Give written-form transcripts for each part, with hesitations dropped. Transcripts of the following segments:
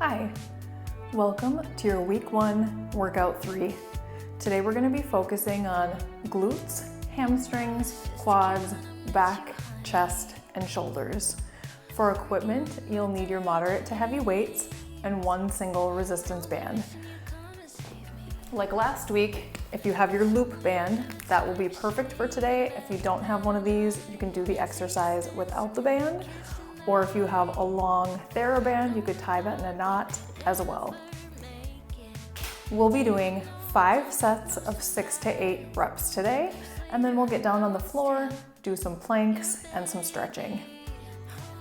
Hi, welcome to your week 1 workout 3. Today we're going to be focusing on glutes, hamstrings, quads, back, chest, and shoulders. For equipment, you'll need your moderate to heavy weights and one single resistance band. Like last week, if you have your loop band, that will be perfect for today. If you don't have one of these, you can do the exercise without the band. Or if you have a long TheraBand, you could tie that in a knot as well. We'll be doing 5 sets of 6 to 8 reps today, and then we'll get down on the floor, do some planks and some stretching.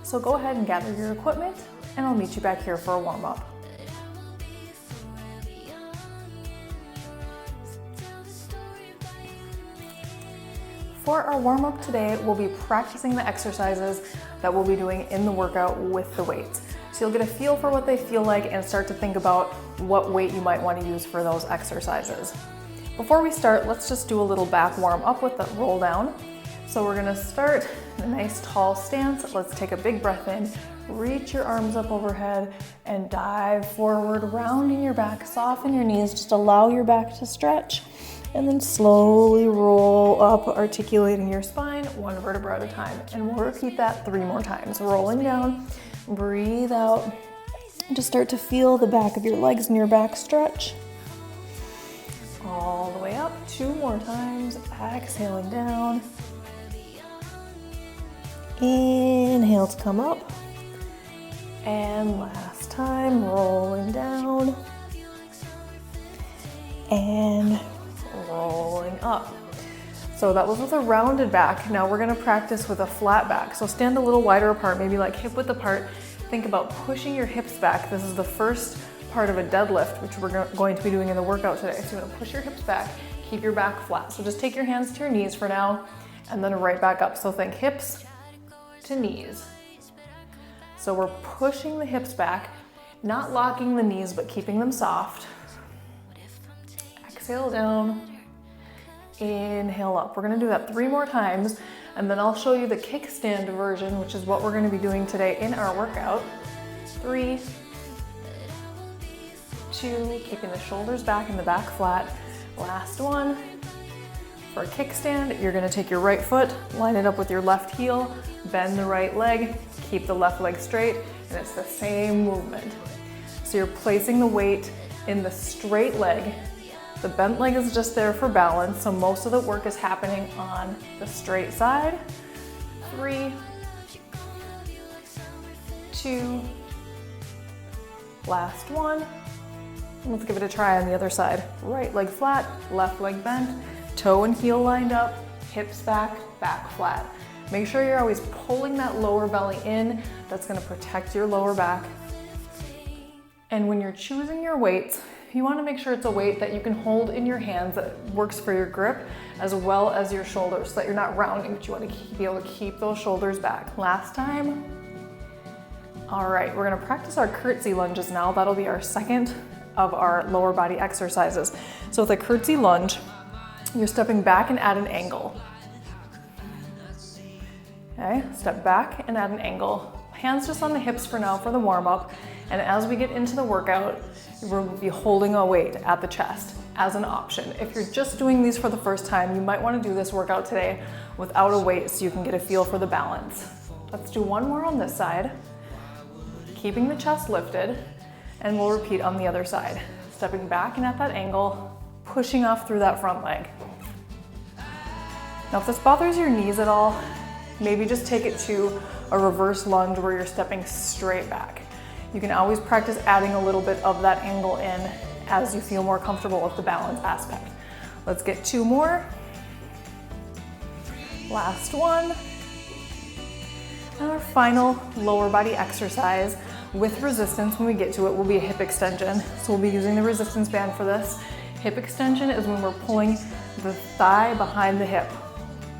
So go ahead and gather your equipment, and I'll meet you back here for a warm-up. For our warm-up today, we'll be practicing the exercises that we'll be doing in the workout with the weights. So you'll get a feel for what they feel like and start to think about what weight you might want to use for those exercises. Before we start, let's just do a little back warm-up with the roll down. So we're gonna start in a nice tall stance. Let's take a big breath in, reach your arms up overhead and dive forward, rounding your back, soften your knees, just allow your back to stretch. And then slowly roll up, articulating your spine, 1 vertebra at a time. And we'll repeat that 3 more times. Rolling down, breathe out. Just start to feel the back of your legs and your back stretch. All the way up, 2 more times. Exhaling down. Inhale to come up. And last time, rolling down. And rolling up. So that was with a rounded back. Now we're gonna practice with a flat back. So stand a little wider apart, maybe like hip width apart. Think about pushing your hips back. This is the first part of a deadlift, which we're going to be doing in the workout today. So you're gonna push your hips back, keep your back flat. So just take your hands to your knees for now, and then right back up. So think hips to knees. So we're pushing the hips back, not locking the knees, but keeping them soft. Exhale down. Inhale up. We're gonna do that 3 more times, and then I'll show you the kickstand version, which is what we're gonna be doing today in our workout. 3, 2, keeping the shoulders back and the back flat. Last one. For a kickstand, you're gonna take your right foot, line it up with your left heel, bend the right leg, keep the left leg straight, and it's the same movement. So you're placing the weight in the straight leg. The bent leg is just there for balance, so most of the work is happening on the straight side. 3, 2, last one. Let's give it a try on the other side. Right leg flat, left leg bent, toe and heel lined up, hips back, back flat. Make sure you're always pulling that lower belly in. That's gonna protect your lower back. And when you're choosing your weights, you want to make sure it's a weight that you can hold in your hands that works for your grip as well as your shoulders, so that you're not rounding, but you want to be able to keep those shoulders back. Last time. All right, we're going to practice our curtsy lunges now. That'll be our second of our lower body exercises. So with a curtsy lunge, you're stepping back and at an angle. Okay, step back and at an angle. Hands just on the hips for now for the warm up. And as we get into the workout, we'll be holding a weight at the chest as an option. If you're just doing these for the first time, you might want to do this workout today without a weight so you can get a feel for the balance. Let's do 1 more on this side, keeping the chest lifted, and we'll repeat on the other side. Stepping back and at that angle, pushing off through that front leg. Now if this bothers your knees at all, maybe just take it to a reverse lunge where you're stepping straight back. You can always practice adding a little bit of that angle in as you feel more comfortable with the balance aspect. Let's get 2 more. Last one. And our final lower body exercise with resistance when we get to it will be a hip extension. So we'll be using the resistance band for this. Hip extension is when we're pulling the thigh behind the hip,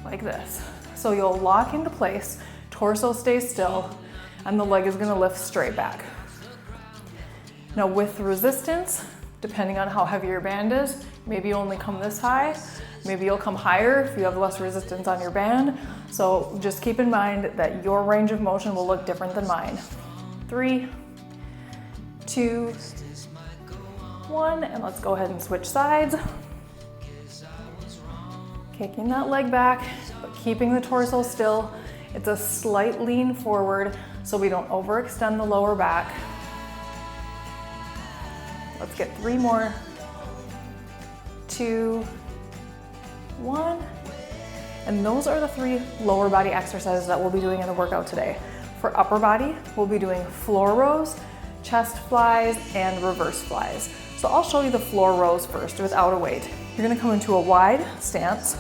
like this. So you'll lock into place, torso stays still, and the leg is gonna lift straight back. Now with resistance, depending on how heavy your band is, maybe you only come this high, maybe you'll come higher if you have less resistance on your band. So just keep in mind that your range of motion will look different than mine. 3, 2, 1, and let's go ahead and switch sides. Kicking that leg back, but keeping the torso still. It's a slight lean forward so we don't overextend the lower back. Let's get 3 more. 2, 1. And those are the 3 lower body exercises that we'll be doing in the workout today. For upper body, we'll be doing floor rows, chest flies, and reverse flies. So I'll show you the floor rows first without a weight. You're gonna come into a wide stance,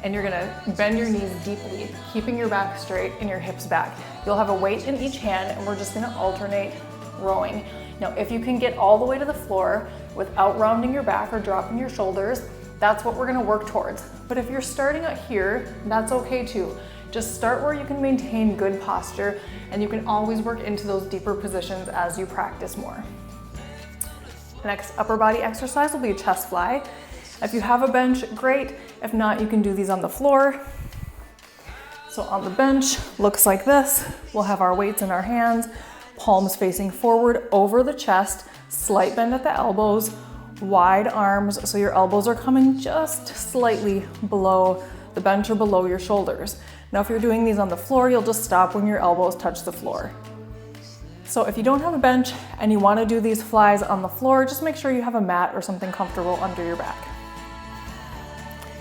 and you're gonna bend your knees deeply, keeping your back straight and your hips back. You'll have a weight in each hand, and we're just gonna alternate rowing. Now, if you can get all the way to the floor without rounding your back or dropping your shoulders, that's what we're gonna work towards. But if you're starting out here, that's okay too. Just start where you can maintain good posture, and you can always work into those deeper positions as you practice more. The next upper body exercise will be a chest fly. If you have a bench, great. If not, you can do these on the floor. So on the bench, looks like this. We'll have our weights in our hands, palms facing forward over the chest, slight bend at the elbows, wide arms, so your elbows are coming just slightly below the bench or below your shoulders. Now, if you're doing these on the floor, you'll just stop when your elbows touch the floor. So if you don't have a bench and you want to do these flies on the floor, just make sure you have a mat or something comfortable under your back.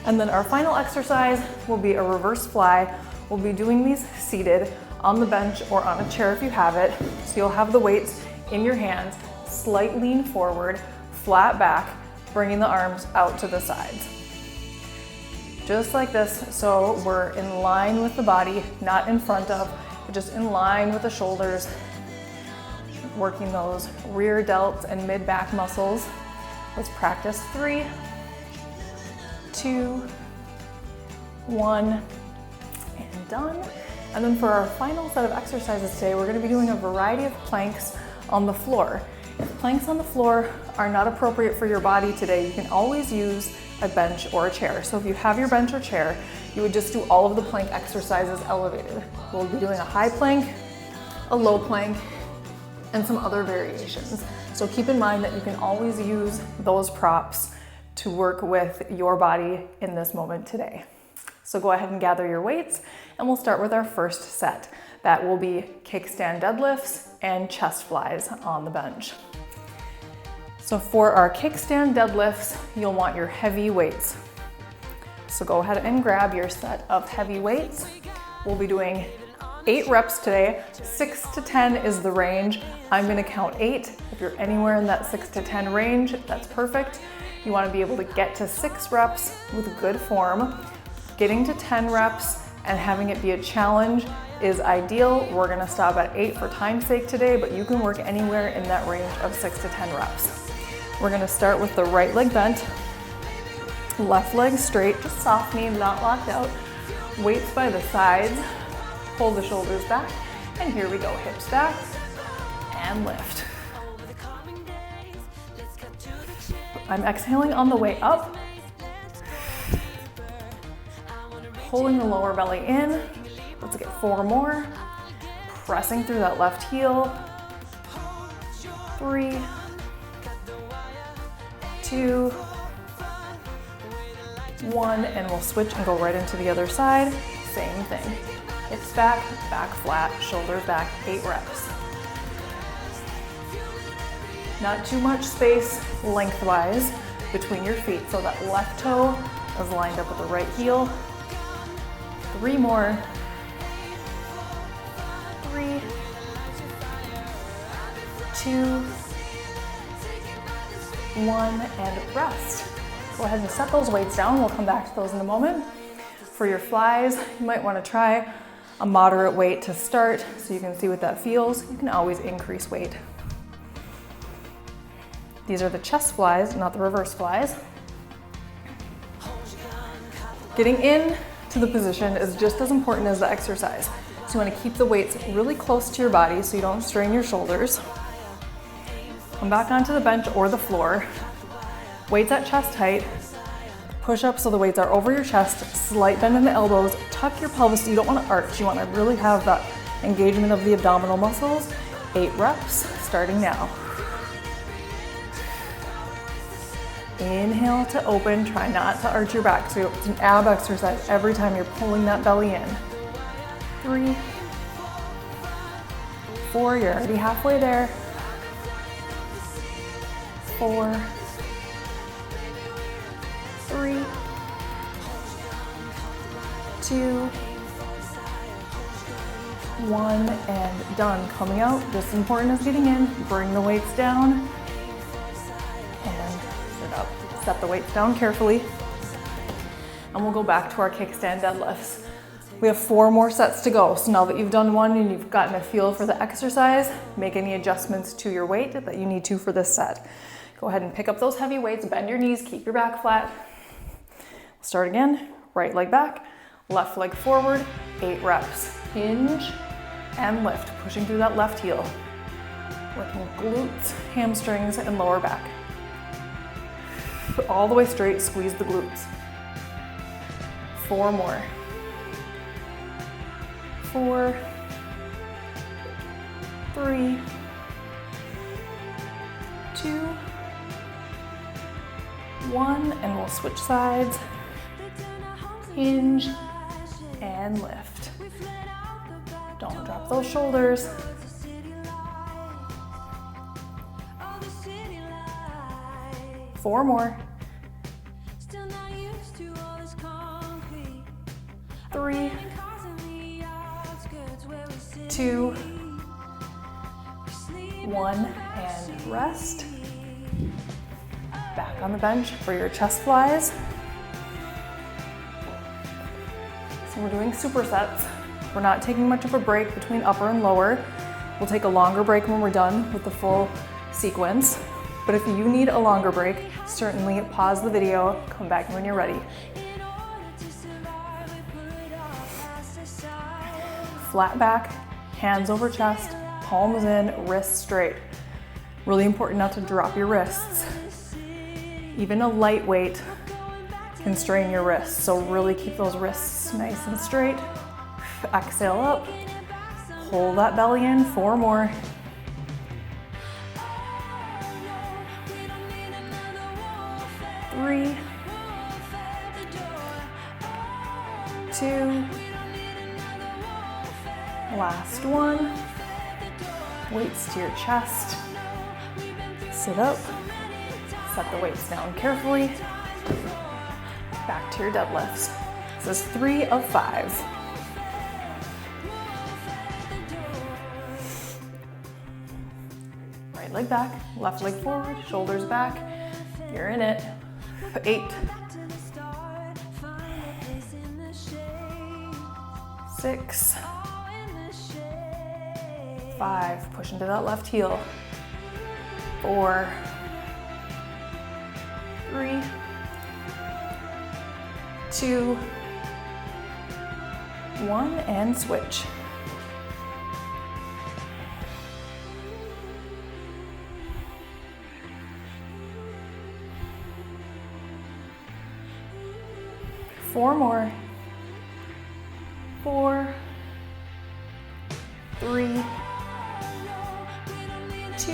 And then our final exercise will be a reverse fly. We'll be doing these seated on the bench or on a chair if you have it. So you'll have the weights in your hands, slight lean forward, flat back, bringing the arms out to the sides. Just like this, so we're in line with the body, not in front of, but just in line with the shoulders, working those rear delts and mid-back muscles. Let's practice 3, 2, 1, and done. And then for our final set of exercises today, we're gonna be doing a variety of planks on the floor. If planks on the floor are not appropriate for your body today, you can always use a bench or a chair. So if you have your bench or chair, you would just do all of the plank exercises elevated. We'll be doing a high plank, a low plank, and some other variations. So keep in mind that you can always use those props to work with your body in this moment today. So go ahead and gather your weights, and we'll start with our first set. That will be kickstand deadlifts and chest flies on the bench. So for our kickstand deadlifts, you'll want your heavy weights. So go ahead and grab your set of heavy weights. We'll be doing 8 reps today. 6 to 10 is the range. I'm gonna count 8. If you're anywhere in that 6 to 10 range, that's perfect. You wanna be able to get to 6 reps with good form. Getting to 10 reps and having it be a challenge is ideal. We're gonna stop at 8 for time's sake today, but you can work anywhere in that range of 6 to 10 reps. We're gonna start with the right leg bent, left leg straight, just soft knee, not locked out. Weights by the sides, pull the shoulders back, and here we go, hips back, and lift. I'm exhaling on the way up, pulling the lower belly in. Let's get 4 more. Pressing through that left heel. 3, 2, 1, and we'll switch and go right into the other side. Same thing. Hips back, back flat, shoulders back, 8 reps. Not too much space lengthwise between your feet, so that left toe is lined up with the right heel. 3 more. 3, 2, 1, and rest. Go ahead and set those weights down. We'll come back to those in a moment. For your flies, you might want to try a moderate weight to start so you can see what that feels. You can always increase weight. These are the chest flies, not the reverse flies. Getting in to the position is just as important as the exercise. So you want to keep the weights really close to your body so you don't strain your shoulders. Come back onto the bench or the floor. Weights at chest height. Push up so the weights are over your chest. Slight bend in the elbows. Tuck your pelvis. You don't want to arch. You want to really have that engagement of the abdominal muscles. 8 reps. starting now. Inhale to open, try not to arch your back. So it's an ab exercise every time you're pulling that belly in. 3, 4, you're already halfway there. 4, 3, 2, 1, and done. Coming out, just as important as getting in. Bring the weights down and sit up. Set the weights down carefully. And we'll go back to our kickstand deadlifts. We have 4 more sets to go. So now that you've done one and you've gotten a feel for the exercise, make any adjustments to your weight that you need to for this set. Go ahead and pick up those heavy weights, bend your knees, keep your back flat. We'll start again, right leg back, left leg forward, 8 reps. Hinge and lift, pushing through that left heel. Working glutes, hamstrings, and lower back. All the way straight, squeeze the glutes. 4 more. 4, 3, 2, 1, and we'll switch sides. Hinge and lift. Don't drop those shoulders. 4 more. 3, 2, 1, and rest. Back on the bench for your chest flies. So we're doing supersets. We're not taking much of a break between upper and lower. We'll take a longer break when we're done with the full sequence. But if you need a longer break, certainly pause the video, come back when you're ready. Flat back, hands over chest, palms in, wrists straight. Really important not to drop your wrists. Even a light weight can strain your wrists, so really keep those wrists nice and straight. Exhale up, hold that belly in, 4 more. 3, 2, last one. Weights to your chest. Sit up, set the weights down carefully. Back to your deadlifts. This is 3 of 5. Right leg back, left leg forward, shoulders back. You're in it. 8, 6, 5, push into that left heel. 4, 3, 2, 1, and switch. Four more. 4, 3, 2,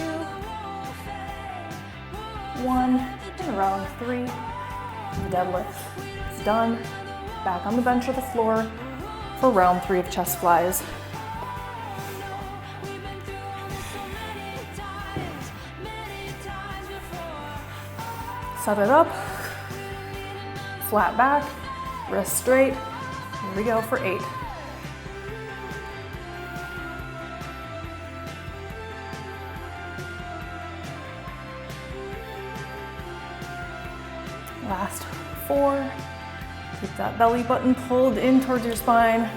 1, and round 3. Deadlift is done. Back on the bench or the floor for round 3 of chest flies. Set it up. Flat back, wrist straight. Here we go for 8. Last 4. Keep that belly button pulled in towards your spine.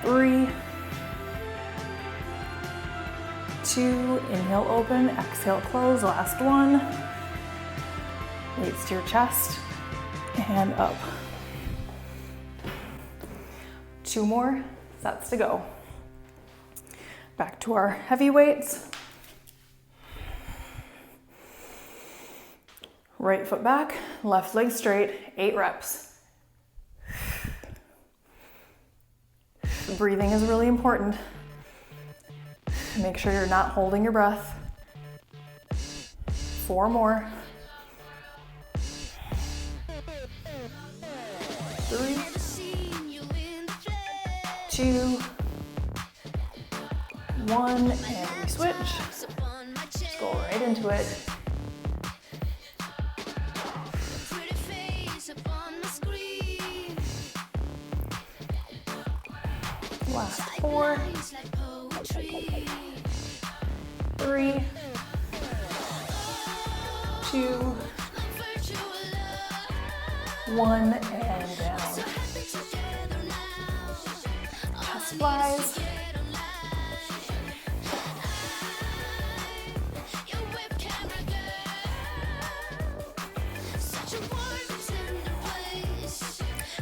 3, 2, inhale, open, exhale, close. Last one. Weights to your chest and up. 2 more sets to go. Back to our heavy weights. Right foot back, left leg straight, 8 reps. Breathing is really important. Make sure you're not holding your breath. 4 more. 3, 2, 1, and we switch. Just go right into it. Last 4, 3, 2, 1, and down. Chest flies.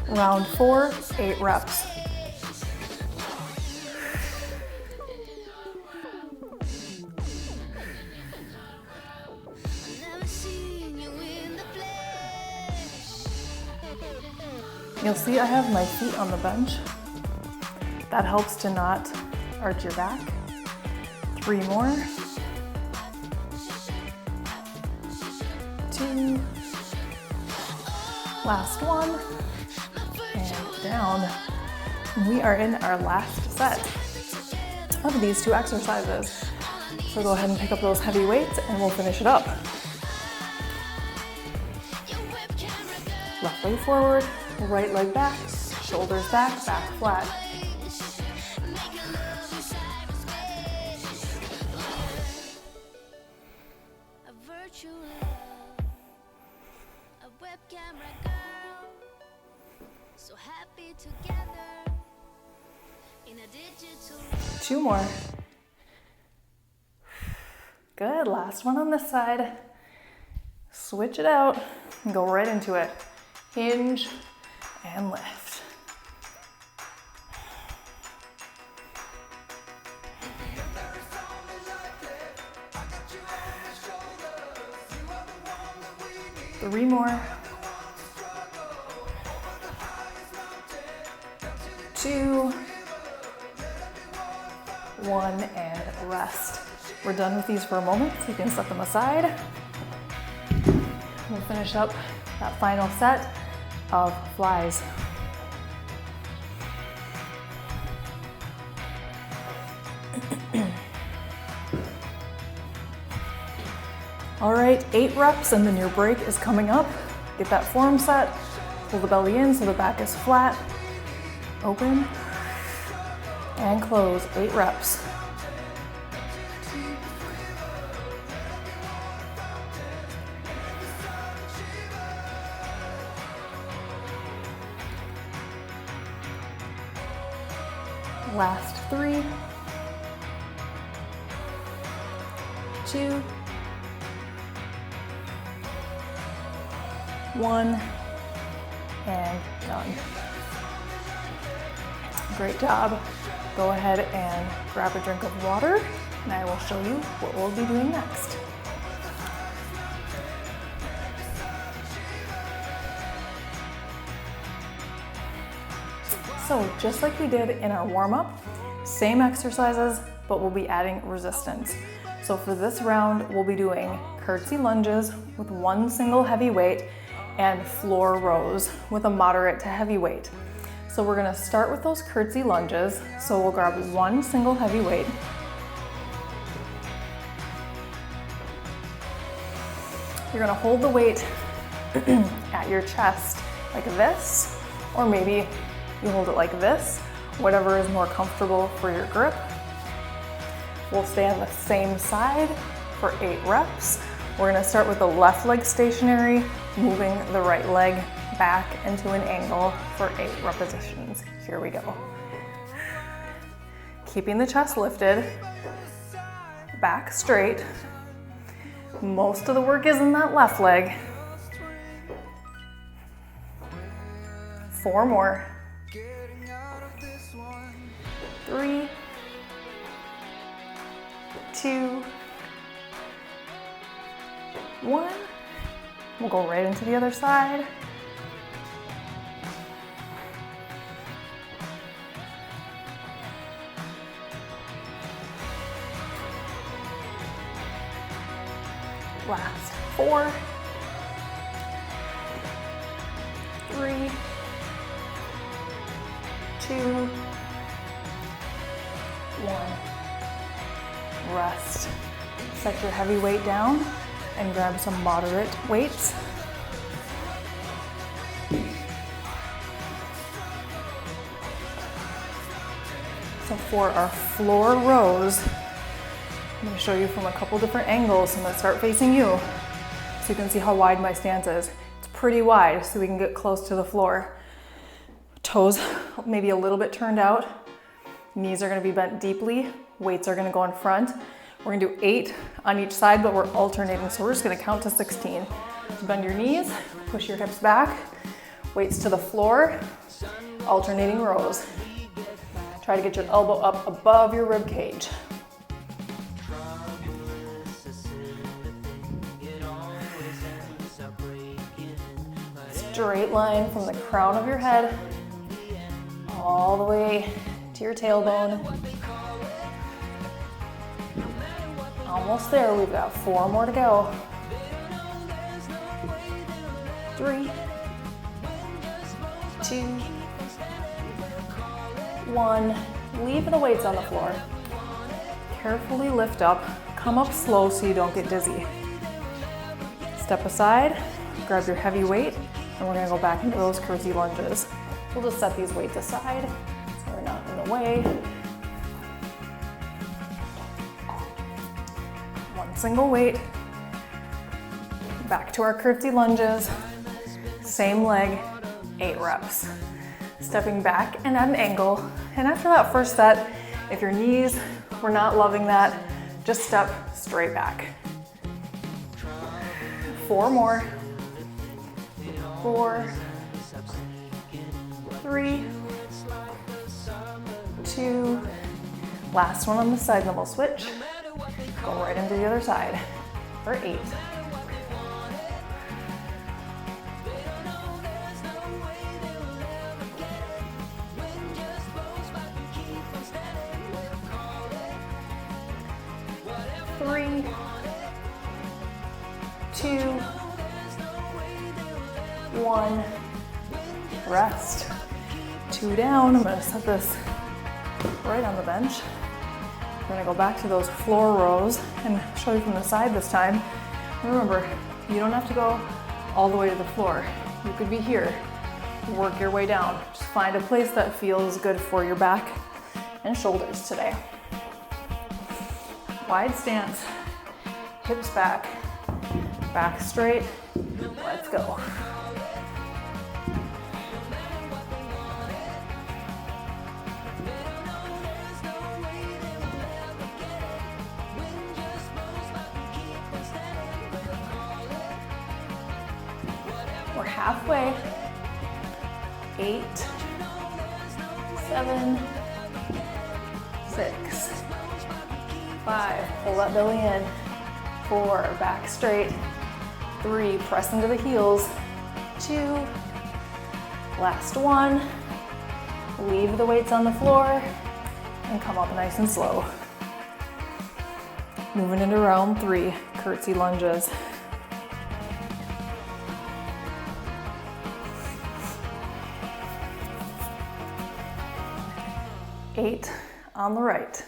Round 4, 8 reps. You'll see I have my feet on the bench. That helps to not arch your back. 3 more. 2. Last one. And down. We are in our last set of these 2 exercises. So go ahead and pick up those heavy weights and we'll finish it up. Left leg forward, right leg back, shoulders back, back flat. Two more. Good, last one on this side. Switch it out and go right into it. Hinge and lift. Three more. 2, 1, and rest. We're done with these for a moment, so you can set them aside. We'll finish up that final set of flies. All right, 8 reps and then your break is coming up. Get that form set, pull the belly in so the back is flat. Open and close, 8 reps. Last 3, 2, 1, and done. Great job. Go ahead and grab a drink of water, and I will show you what we'll be doing next. So just like we did in our warm-up, same exercises, but we'll be adding resistance. So for this round, we'll be doing curtsy lunges with 1 single heavy weight and floor rows with a moderate to heavy weight. So we're gonna start with those curtsy lunges. So we'll grab 1 single heavy weight. You're gonna hold the weight at your chest like this, or maybe you hold it like this, whatever is more comfortable for your grip. We'll stay on the same side for 8 reps. We're gonna start with the left leg stationary, moving the right leg back into an angle for 8 repetitions. Here we go. Keeping the chest lifted, back straight. Most of the work is in that left leg. 4 more. 3, 2, 1. We'll go right into the other side. Last 4, 3, 2, 1. Rest. Set your heavy weight down and grab some moderate weights. So for our floor rows, I'm going to show you from a couple different angles. I'm going to start facing you so you can see how wide my stance is. It's pretty wide so we can get close to the floor. Toes maybe a little bit turned out. Knees are going to be bent deeply. Weights are going to go in front. We're going to do 8 on each side, but we're alternating. So we're just going to count to 16. So bend your knees, push your hips back, weights to the floor, alternating rows. Try to get your elbow up above your rib cage. Straight line from the crown of your head all the way to your tailbone. Almost there. We've got 4 more to go. 3, 2, 1. Leave the weights on the floor. Carefully lift up. Come up slow so you don't get dizzy. Step aside, grab your heavy weight, and we're going to go back into those curtsy lunges. We'll just set these weights aside so they're not in the way. One single weight. Back to our curtsy lunges. Same leg, 8 reps. Stepping back and at an angle. And after that first set, if your knees were not loving that, just step straight back. 4 more. 4, 3, 2, last one on this side, and then we'll switch. Go right into the other side for 8. Three, 2, 1, rest. 2 down. I'm going to set this right on the bench. I'm going to go back to those floor rows and show you from the side this time. Remember, you don't have to go all the way to the floor. You could be here. Work your way down. Just find a place that feels good for your back and shoulders today. Wide stance, hips back, back straight. Let's go. We're halfway. 8, 7, 6, 5, pull that belly in. 4, back straight. 3, press into the heels. 2, last 1. Leave the weights on the floor and come up nice and slow. Moving into round 3, curtsy lunges. 8 on the right.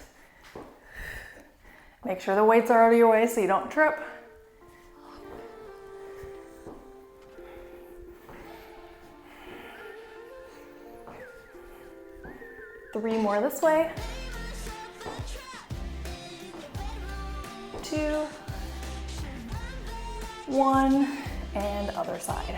Make sure the weights are out of your way so you don't trip. Three more this way. 2, 1, and other side.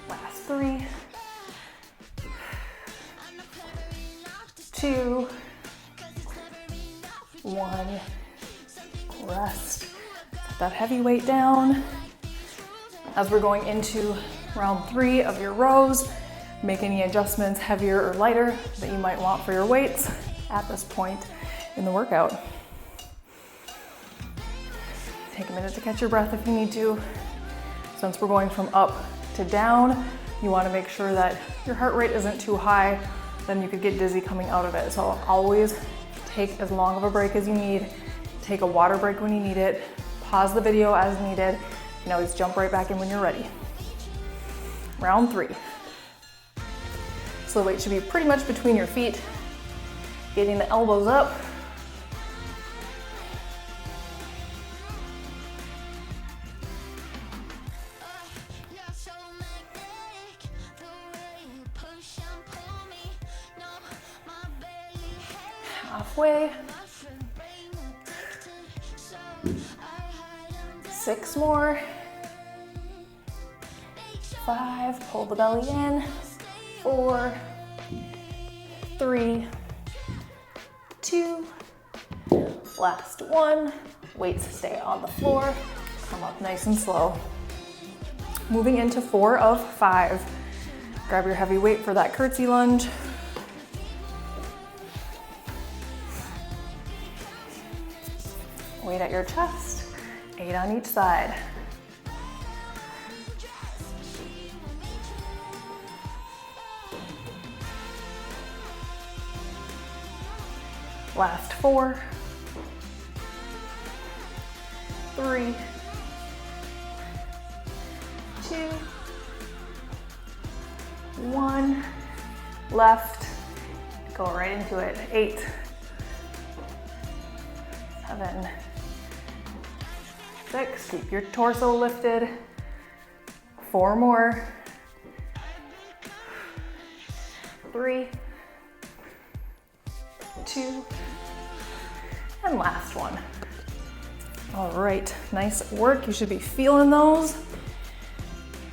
Last 3, 2, 1. Rest. Put that heavy weight down. As we're going into round 3 of your rows, make any adjustments, heavier or lighter, that you might want for your weights at this point in the workout. Take a minute to catch your breath if you need to. Since we're going from up to down, You want to make sure that your heart rate isn't too high, then you could get dizzy coming out of it. So always take as long of a break as you need. Take a water break when you need it. Pause the video as needed. You can always jump right back in when you're ready. Round 3. So the weight should be pretty much between your feet. Getting the elbows up. Halfway. 6 more. 5, pull the belly in. 4, 3, 2, last 1. Weights stay on the floor. Come up nice and slow. Moving into 4 of 5. Grab your heavy weight for that curtsy lunge. Weight at your chest, 8 on each side. Last 4, 3, 2, 1. Left. Go right into it. 8, 7, 6. Keep your torso lifted. 4 more. 3, 2, and last one. All right, nice work. You should be feeling those.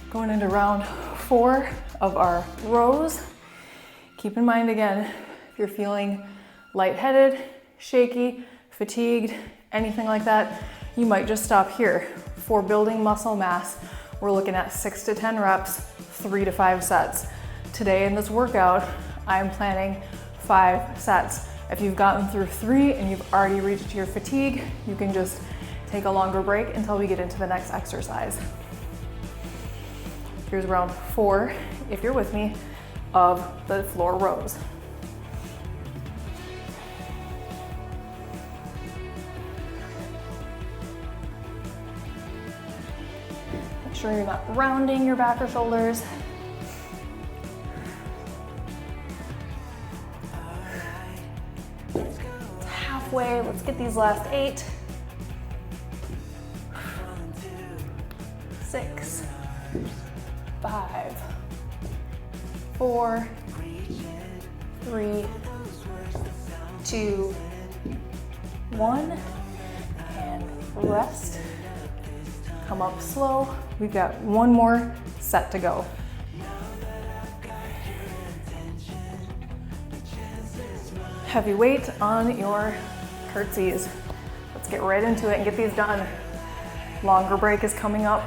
Going into round 4 of our rows. Keep in mind again, if you're feeling lightheaded, shaky, fatigued, anything like that, you might just stop here. For building muscle mass, we're looking at 6 to 10 reps, 3 to 5 sets. Today in this workout, I'm planning 5 sets. If you've gotten through 3 and you've already reached your fatigue, you can just take a longer break until we get into the next exercise. Here's round 4, if you're with me, of the floor rows. Make sure you're not rounding your back or shoulders. Halfway, let's get these last 8. 6, 5, 4, 3, 2, 1, and rest. Come up slow. We've got 1 more set to go. Heavy weight on your curtsies. Let's get right into it and get these done. Longer break is coming up.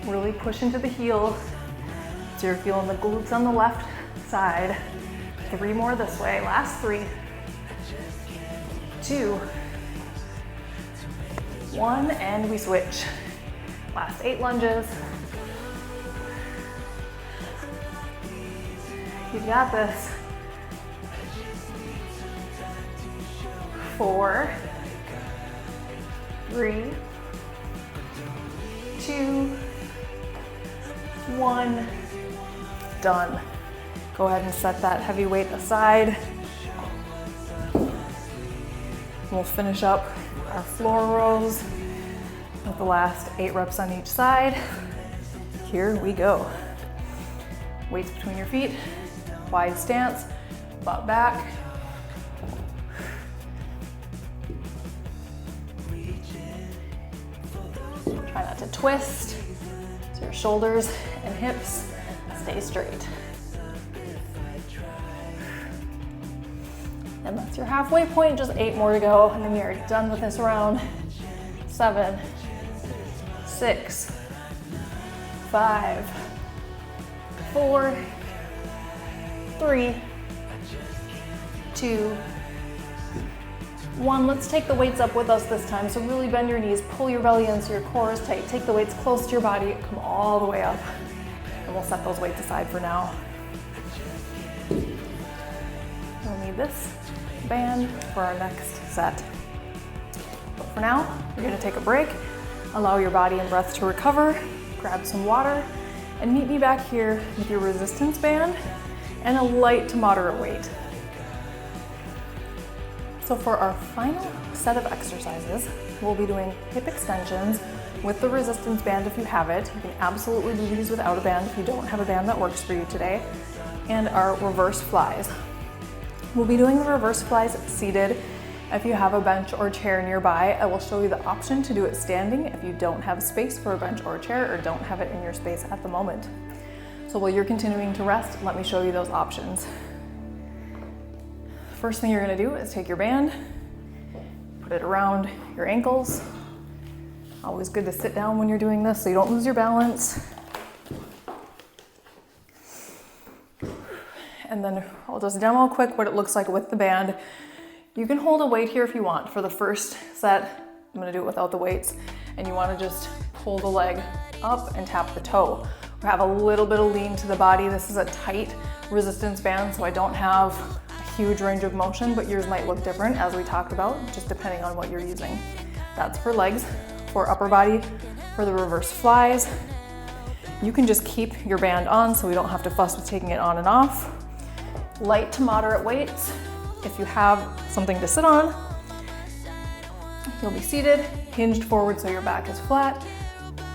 Really push into the heel. So you're feeling the glutes on the left side. 3 more this way. Last 3, 2, 1, and we switch. Last 8 lunges. You got this. 4, 3, 2, 1, done. Go ahead and set that heavy weight aside. We'll finish up our floor rows with the last 8 reps on each side. Here we go. Weights between your feet, wide stance, butt back. Try not to twist, so your shoulders and hips stay straight. And that's your halfway point, just 8 more to go, and then you're done with this round. 7, 6, 5, 4, 3, 2, 1. Let's take the weights up with us this time. So really bend your knees, pull your belly in so your core is tight. Take the weights close to your body, come all the way up. And we'll set those weights aside for now. We'll need this band for our next set. But for now, you're gonna take a break, allow your body and breath to recover, grab some water, and meet me back here with your resistance band and a light to moderate weight. So for our final set of exercises, we'll be doing hip extensions with the resistance band if you have it. You can absolutely do these without a band if you don't have a band that works for you today. And our reverse flies. We'll be doing the reverse flies seated. If you have a bench or chair nearby, I will show you the option to do it standing if you don't have space for a bench or a chair or don't have it in your space at the moment. So while you're continuing to rest, let me show you those options. First thing you're gonna do is take your band, put it around your ankles. Always good to sit down when you're doing this so you don't lose your balance. And then I'll just demo quick what it looks like with the band. You can hold a weight here if you want. For the first set, I'm gonna do it without the weights, and you wanna just pull the leg up and tap the toe. We have a little bit of lean to the body. This is a tight resistance band, so I don't have huge range of motion, but yours might look different as we talked about, just depending on what you're using. That's for legs. For upper body, for the reverse flies, you can just keep your band on so we don't have to fuss with taking it on and off. Light to moderate weights. If you have something to sit on, you'll be seated, hinged forward so your back is flat,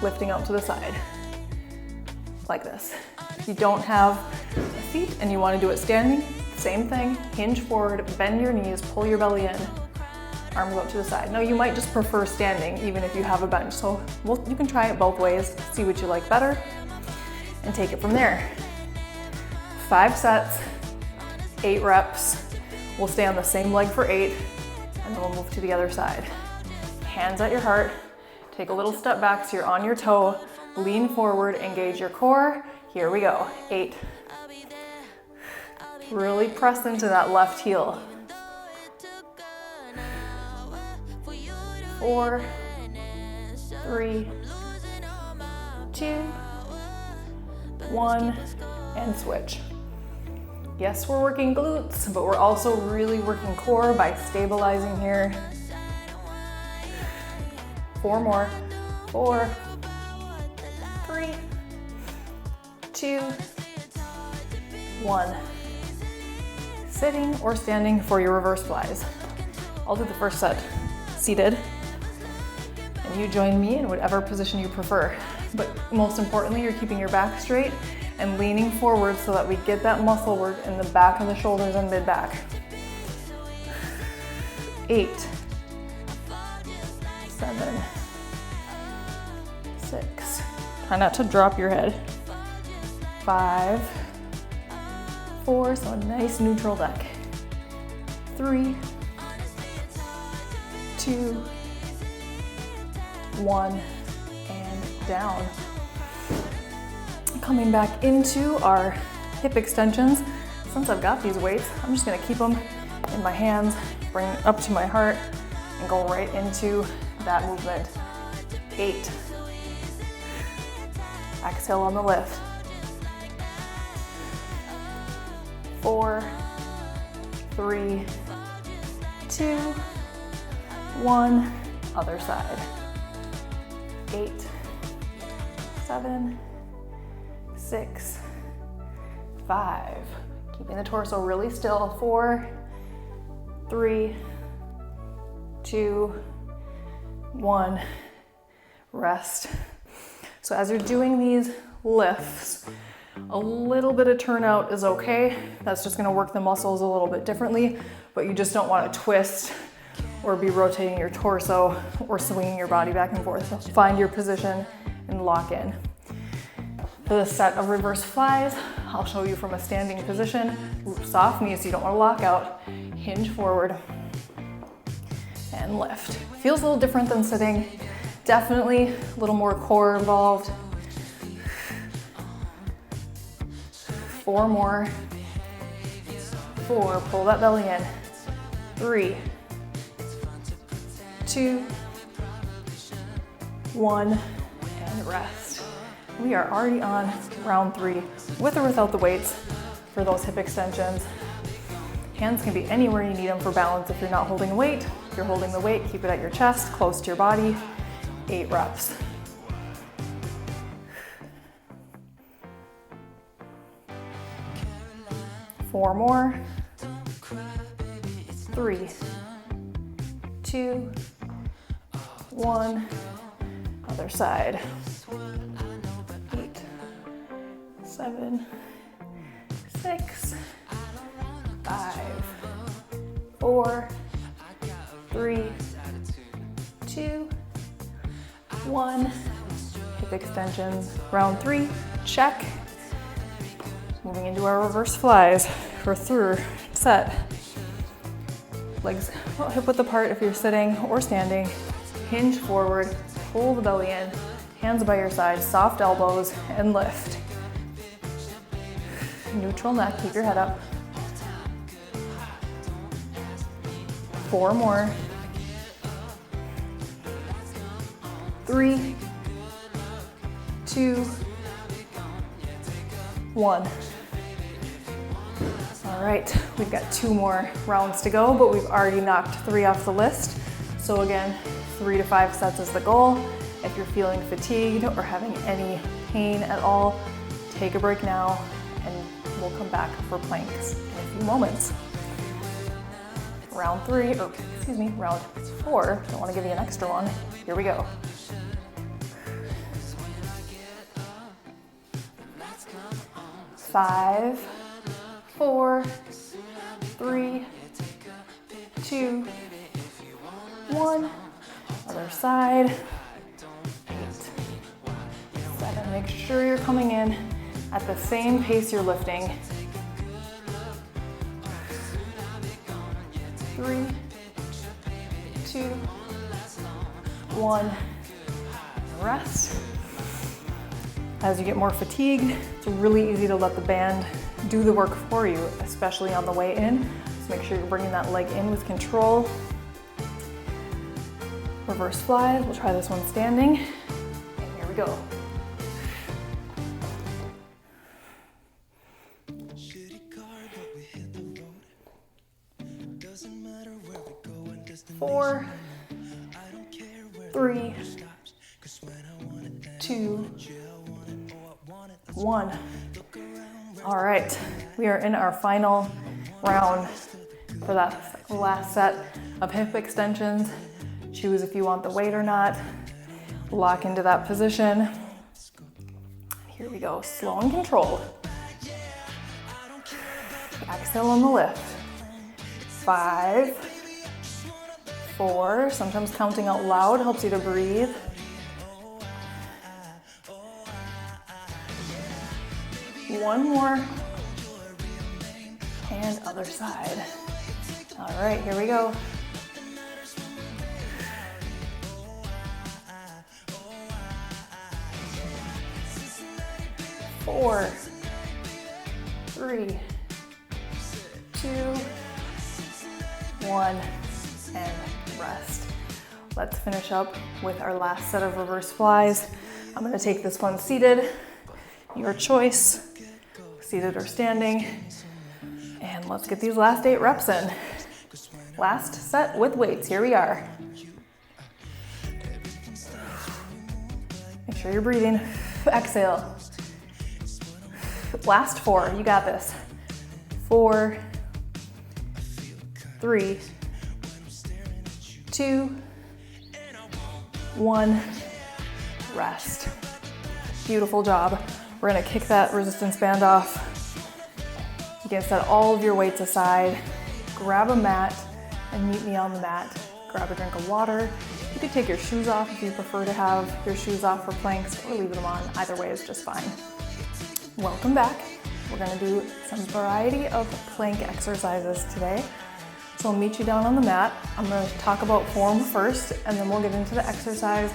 lifting out to the side, like this. If you don't have a seat and you want to do it standing, same thing, hinge forward, bend your knees, pull your belly in, arms out to the side. Now you might just prefer standing even if you have a bench, so you can try it both ways, see what you like better, and take it from there. 5 sets, 8 reps. We'll stay on the same leg for 8, and then we'll move to the other side. Hands at your heart, take a little step back so you're on your toe, lean forward, engage your core. Here we go, 8. Really press into that left heel. 4, 3, 2, 1, and switch. Yes, we're working glutes, but we're also really working core by stabilizing here. 4 more. 4, 3, 2, 1. Sitting or standing for your reverse flies. I'll do the first set seated, and you join me in whatever position you prefer. But most importantly, you're keeping your back straight and leaning forward so that we get that muscle work in the back of the shoulders and mid-back. 8, 7, 6. Try not to drop your head. 5, 4, so a nice neutral neck. 3, 2, 1, and down. Coming back into our hip extensions. Since I've got these weights, I'm just gonna keep them in my hands, bring it up to my heart, and go right into that movement. 8. Exhale on the lift. 4, 3, 2, 1, other side. 8, 7, 6, 5. Keeping the torso really still. 4, 3, 2, 1. Rest. So as you're doing these lifts, a little bit of turnout is okay. That's just gonna work the muscles a little bit differently, but you just don't wanna twist or be rotating your torso or swinging your body back and forth. So find your position and lock in. For the set of reverse flies, I'll show you from a standing position. Soft knees, so you don't wanna lock out. Hinge forward and lift. Feels a little different than sitting. Definitely a little more core involved. 4 more. 4, pull that belly in. 3, 2, 1, and rest. We are already on round 3 with or without the weights for those hip extensions. Hands can be anywhere you need them for balance. If you're not holding a weight, if you're holding the weight, keep it at your chest, close to your body. 8 reps. Four more. 3, 2, 1. Other side. 8, 7, 6, 5, 4, 3, 2, 1. Hip extensions. Round 3, check. Moving into our reverse flies for third set. Legs hip width apart if you're sitting or standing. Hinge forward, pull the belly in, hands by your side, soft elbows, and lift. Neutral neck, keep your head up. 4 more. 3, 2, 1. All right, we've got 2 more rounds to go, but we've already knocked 3 off the list. So again, 3 to 5 sets is the goal. If you're feeling fatigued or having any pain at all, take a break now and we'll come back for planks in a few moments. Round 4. Don't want to give you an extra one. Here we go. Five, 4, 3, 2, 1. Other side. 8, 7. Make sure you're coming in at the same pace you're lifting. 3, 2, 1. Rest. As you get more fatigued, it's really easy to let the band do the work for you, especially on the way in. So make sure you're bringing that leg in with control. Reverse flies, we'll try this one standing. And here we go. 4, 3, 2, 1. All right, we are in our final round for that last set of hip extensions. Choose if you want the weight or not. Lock into that position. Here we go, slow and controlled. Exhale on the lift. 5, 4, sometimes counting out loud helps you to breathe. 1 more, and other side. All right, here we go. 4, 3, 2, 1, and rest. Let's finish up with our last set of reverse flies. I'm gonna take this one seated, your choice, seated or standing. And let's get these last 8 reps in. Last set with weights, here we are. Make sure you're breathing. Exhale. Last 4, you got this. 4, 3, 2, 1, rest. Beautiful job. We're gonna kick that resistance band off. You can set all of your weights aside, grab a mat, and meet me on the mat. Grab a drink of water. You could take your shoes off if you prefer to have your shoes off for planks, or leave them on. Either way is just fine. Welcome back. We're gonna do some variety of plank exercises today. So I'll meet you down on the mat. I'm gonna talk about form first, and then we'll get into the exercise,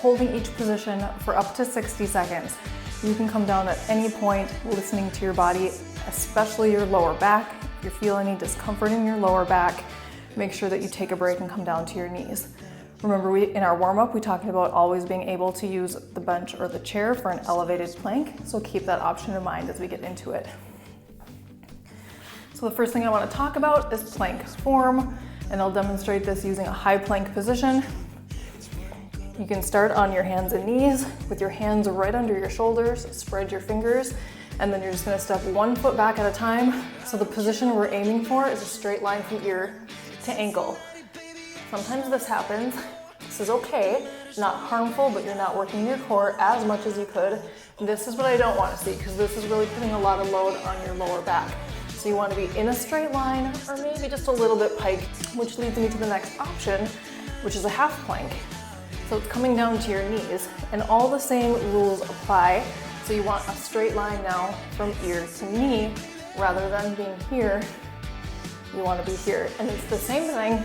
holding each position for up to 60 seconds. You can come down at any point, listening to your body, especially your lower back. If you feel any discomfort in your lower back, make sure that you take a break and come down to your knees. Remember, in our warm-up, we talked about always being able to use the bench or the chair for an elevated plank, so keep that option in mind as we get into it. So the first thing I want to talk about is plank form, and I'll demonstrate this using a high plank position. You can start on your hands and knees with your hands right under your shoulders, spread your fingers, and then you're just going to step one foot back at a time. So the position we're aiming for is a straight line from ear to ankle. Sometimes this happens. This is okay, not harmful, but you're not working your core as much as you could. This is what I don't want to see, because this is really putting a lot of load on your lower back. So you want to be in a straight line, or maybe just a little bit pike, which leads me to the next option, which is a half plank. So it's coming down to your knees, and all the same rules apply. So you want a straight line now from ear to knee, rather than being here, you want to be here. And it's the same thing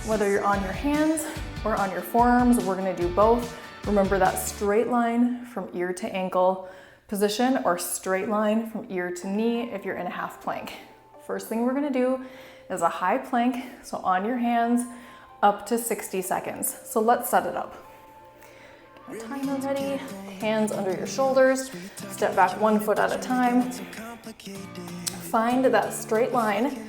whether you're on your hands or on your forearms. We're going to do both. Remember that straight line from ear to ankle position, or straight line from ear to knee if you're in a half plank. First thing we're going to do is a high plank, so on your hands, up to 60 seconds. So let's set it up. Get my timer ready, hands under your shoulders, step back one foot at a time. Find that straight line.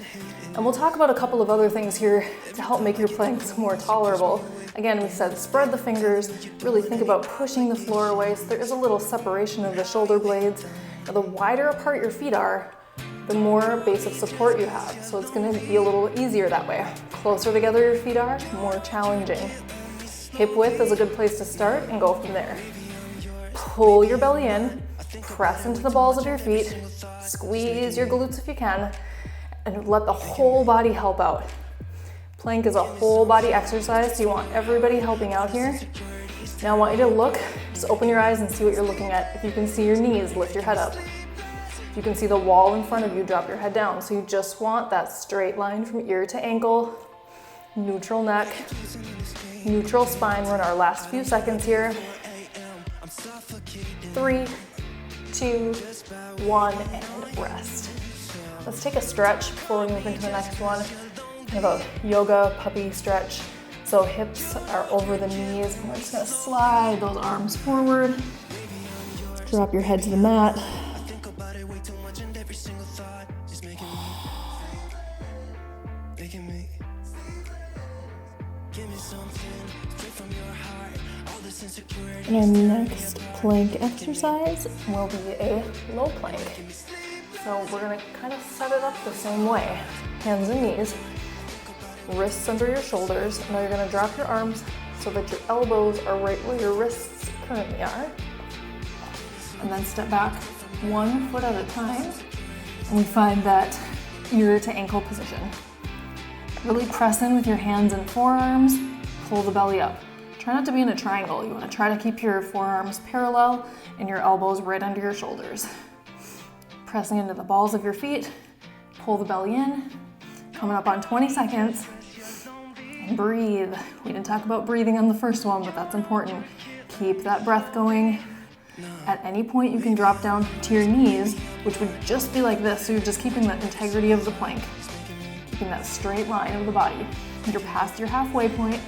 And we'll talk about a couple of other things here to help make your planks more tolerable. Again, we said spread the fingers, really think about pushing the floor away so there is a little separation of the shoulder blades. Now, the wider apart your feet are, the more base of support you have. So it's going to be a little easier that way. Closer together your feet are, more challenging. Hip width is a good place to start and go from there. Pull your belly in, press into the balls of your feet, squeeze your glutes if you can, and let the whole body help out. Plank is a whole body exercise, so you want everybody helping out here. Now I want you to look, just open your eyes and see what you're looking at. If you can see your knees, lift your head up. If you can see the wall in front of you, drop your head down. So you just want that straight line from ear to ankle, neutral neck, neutral spine. We're in our last few seconds here. 3, 2, 1, and rest. Let's take a stretch before we move into the next one. Kind of a yoga puppy stretch. So hips are over the knees, and we're just gonna slide those arms forward. Drop your head to the mat. And our next plank exercise will be a low plank. So we're gonna kind of set it up the same way. Hands and knees, wrists under your shoulders. Now you're gonna drop your arms so that your elbows are right where your wrists currently are. And then step back one foot at a time. And we find that ear to ankle position. Really press in with your hands and forearms, pull the belly up. Try not to be in a triangle. You wanna try to keep your forearms parallel and your elbows right under your shoulders. Pressing into the balls of your feet, pull the belly in, coming up on 20 seconds, and breathe. We didn't talk about breathing on the first one, but that's important. Keep that breath going. At any point you can drop down to your knees, which would just be like this, so you're just keeping the integrity of the plank, keeping that straight line of the body. You're past your halfway point.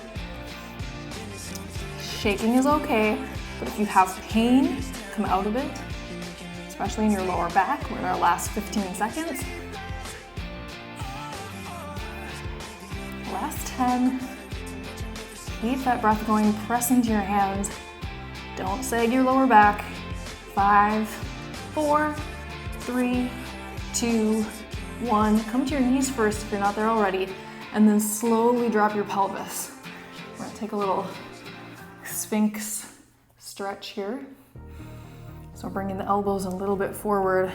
Shaking is okay, but if you have pain, come out of it. Especially in your lower back. We're in our last 15 seconds. Last 10. Keep that breath going, press into your hands. Don't sag your lower back. 5, 4, 3, 2, 1. Come to your knees first if you're not there already, and then slowly drop your pelvis. We're gonna take a little Sphinx stretch here. So bringing the elbows a little bit forward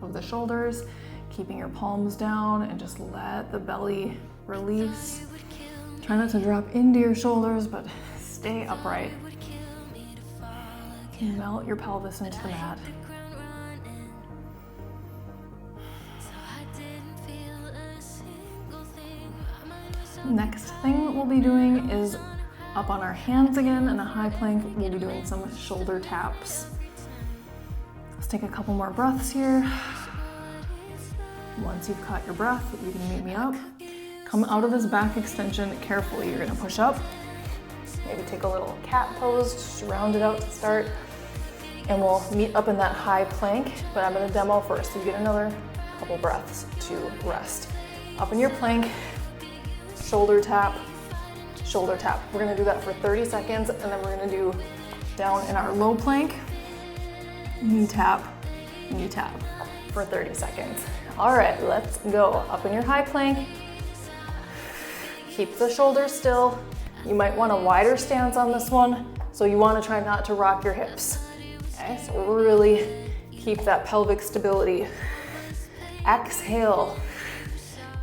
of the shoulders, keeping your palms down, and just let the belly release. Try not to drop into your shoulders, but stay upright. Melt your pelvis into the mat. Next thing we'll be doing is up on our hands again in a high plank. We'll be doing some shoulder taps. Let's take a couple more breaths here. Once you've caught your breath, you can meet me up. Come out of this back extension carefully. You're gonna push up, maybe take a little cat pose, just round it out to start. And we'll meet up in that high plank, but I'm gonna demo first so you get another couple breaths to rest. Up in your plank, shoulder tap, shoulder tap. We're gonna do that for 30 seconds, and then we're gonna do down in our low plank, knee tap for 30 seconds. All right, let's go. Up in your high plank, keep the shoulders still. You might want a wider stance on this one, so you wanna try not to rock your hips. Okay, so really keep that pelvic stability. Exhale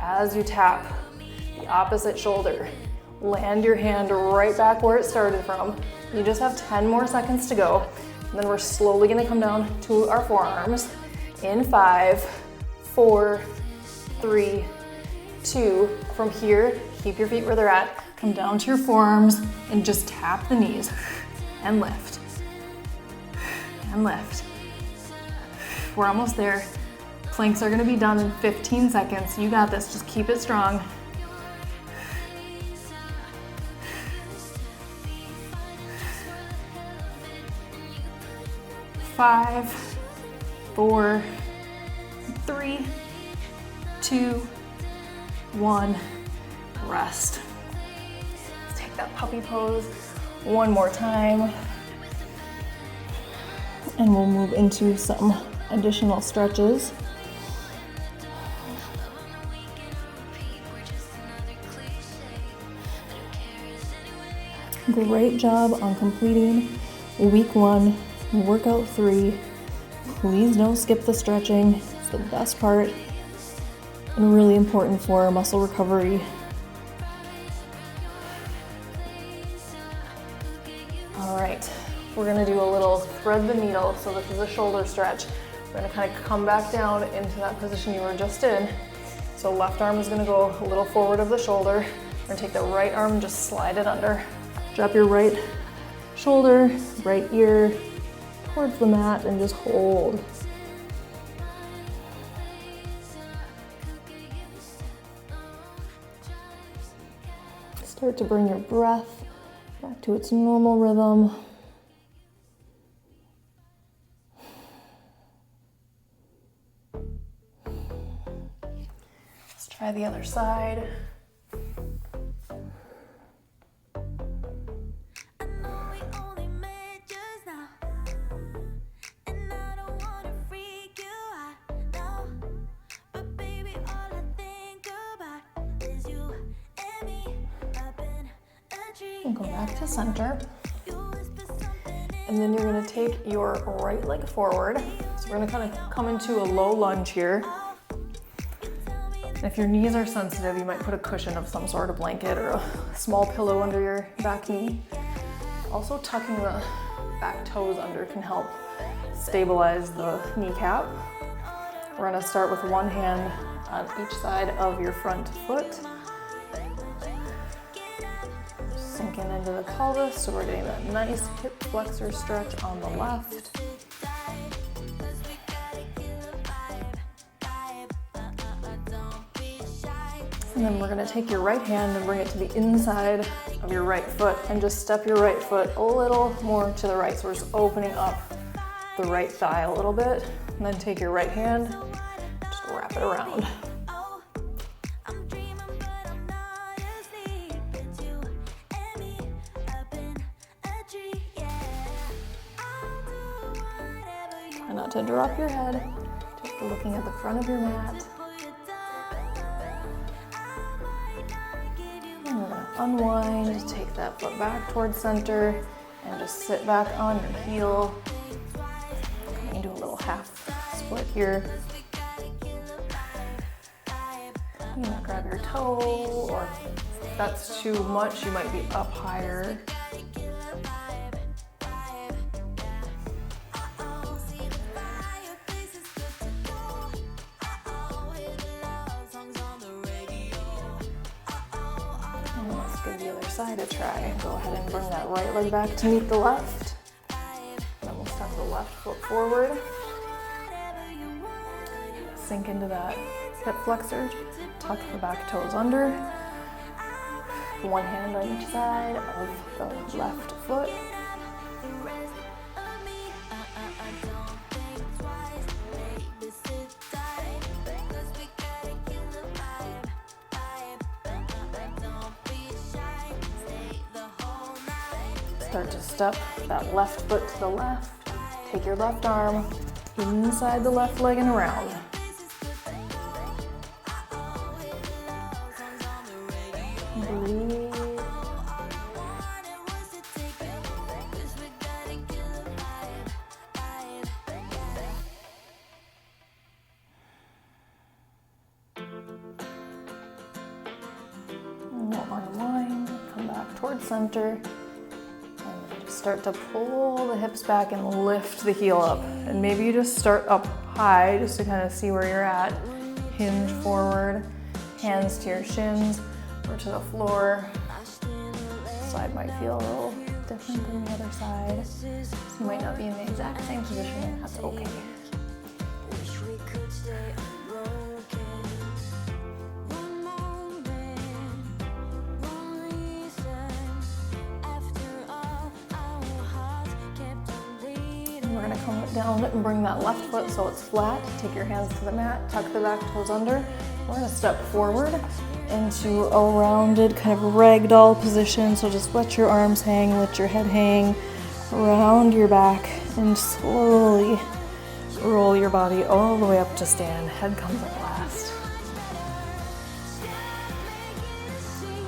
as you tap the opposite shoulder. Land your hand right back where it started from. You just have 10 more seconds to go. And then we're slowly gonna come down to our forearms in 5, 4, 3, 2. From here, keep your feet where they're at. Come down to your forearms and just tap the knees and lift. And lift. We're almost there. Planks are gonna be done in 15 seconds. You got this, just keep it strong. 5, 4, 3, 2, 1, rest. Let's take that puppy pose one more time. And we'll move into some additional stretches. Great job on completing week 1, workout 3. Please don't skip the stretching. It's the best part and really important for muscle recovery. All right, we're gonna do a little thread the needle. So this is a shoulder stretch. We're gonna kind of come back down into that position you were just in. So left arm is gonna go a little forward of the shoulder. We're gonna take the right arm and just slide it under. Drop your right shoulder, right ear towards the mat and just hold. Start to bring your breath back to its normal rhythm. Let's try the other side. And go back to center. And then you're gonna take your right leg forward. So we're gonna kind of come into a low lunge here. And if your knees are sensitive, you might put a cushion of some sort of blanket or a small pillow under your back knee. Also tucking the back toes under can help stabilize the kneecap. We're gonna start with one hand on each side of your front foot. Sinking into the pelvis, so we're getting that nice hip flexor stretch on the left. And then we're gonna take your right hand and bring it to the inside of your right foot and just step your right foot a little more to the right. So we're just opening up the right thigh a little bit. And then take your right hand, just wrap it around. Try not to drop your head, just looking at the front of your mat. And we're gonna unwind, take that foot back towards center, and just sit back on your heel. You can do a little half split here. You might grab your toe, or if that's too much, you might be up higher. Give the other side a try. Go ahead and bring that right leg back to meet the left. Then we'll step the left foot forward. Sink into that hip flexors. Tuck the back toes under. One hand on each side of the left foot. Start to step that left foot to the left. Take your left arm inside the left leg and around. Breathe. And we'll unwind, come back towards center. Start to pull the hips back and lift the heel up. And maybe you just start up high just to kind of see where you're at. Hinge forward, hands to your shins or to the floor. This side might feel a little different than the other side. You might not be in the exact same position, and that's okay. We're gonna come down and bring that left foot so it's flat. Take your hands to the mat, tuck the back toes under. We're gonna step forward into a rounded kind of ragdoll position. So just let your arms hang, let your head hang, round your back, and slowly roll your body all the way up to stand. Head comes up last.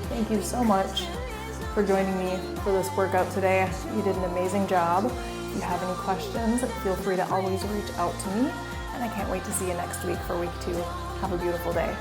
Thank you so much for joining me for this workout today. You did an amazing job. If you have any questions, feel free to always reach out to me, and I can't wait to see you next week for week 2. Have a beautiful day.